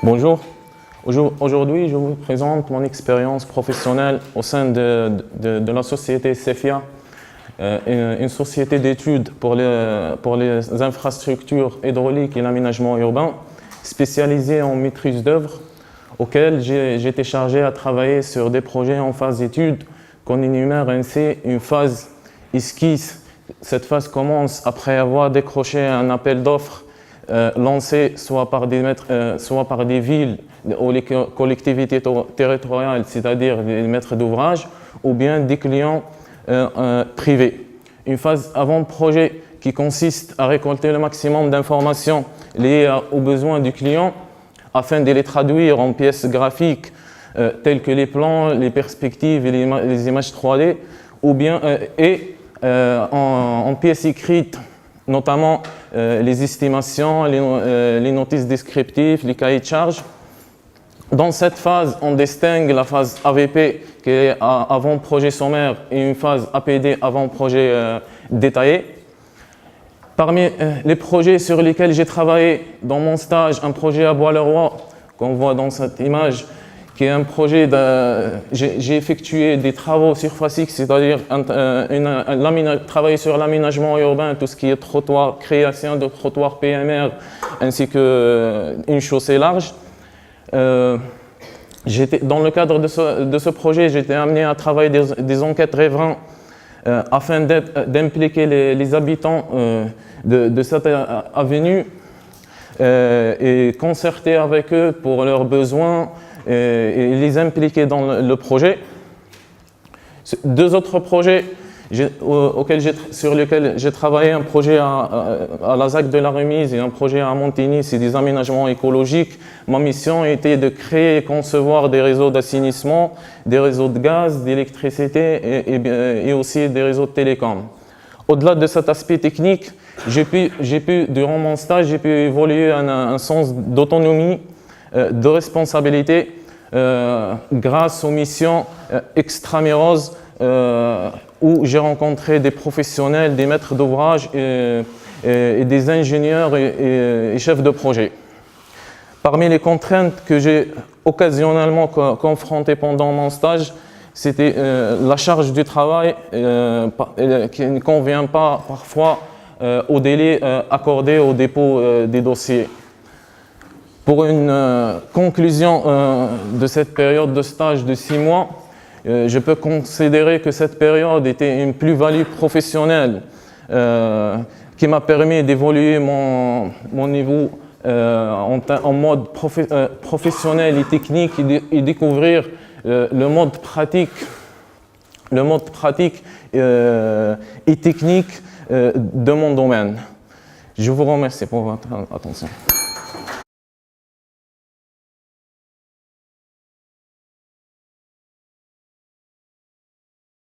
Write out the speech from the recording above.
Bonjour. Aujourd'hui, je vous présente mon expérience professionnelle au sein de la société CEFIA, une société d'études pour les infrastructures hydrauliques et l'aménagement urbain, spécialisée en maîtrise d'œuvre, auquel j'ai été chargé à travailler sur des projets en phase d'étude qu'on énumère ainsi une phase esquisse. Cette phase commence après avoir décroché un appel d'offres lancé soit par des villes ou les collectivités territoriales, c'est-à-dire des maîtres d'ouvrage, ou bien des clients privés. Une phase avant-projet qui consiste à récolter le maximum d'informations liées aux besoins du client afin de les traduire en pièces graphiques telles que les plans, les perspectives et les images 3D, ou bien en pièces écrites, notamment les estimations, les notices descriptives, les cahiers de charges. Dans cette phase, on distingue la phase AVP, qui est avant-projet sommaire, et une phase APD, avant-projet détaillé. Parmi les projets sur lesquels j'ai travaillé dans mon stage, un projet à Bois-le-Roi, qu'on voit dans cette image, qui est un projet j'ai effectué des travaux surface X, c'est-à-dire travailler sur l'aménagement urbain, tout ce qui est trottoir, création de trottoirs PMR, ainsi qu'une chaussée large. Dans le cadre de ce projet, j'étais amené à travailler des enquêtes riverains afin d'impliquer les habitants de cette avenue et concerter avec eux pour leurs besoins et les impliquer dans le projet. Deux autres projets sur lesquels j'ai travaillé, un projet à la ZAC de la Remise et un projet à Montigny, c'est des aménagements écologiques. Ma mission était de créer et concevoir des réseaux d'assainissement, des réseaux de gaz, d'électricité et aussi des réseaux de télécom. Au-delà de cet aspect technique, durant mon stage, j'ai pu évoluer un sens d'autonomie, de responsabilité grâce aux missions extramuros où j'ai rencontré des professionnels, des maîtres d'ouvrage et des ingénieurs et chefs de projet. Parmi les contraintes que j'ai occasionnellement confrontées pendant mon stage, c'était la charge du travail qui ne convient pas parfois au délai accordé au dépôt des dossiers. Pour une conclusion de cette période de stage de 6 mois, je peux considérer que cette période était une plus-value professionnelle qui m'a permis d'évoluer mon niveau en mode professionnel et technique et découvrir le mode pratique et technique de mon domaine. Je vous remercie pour votre attention.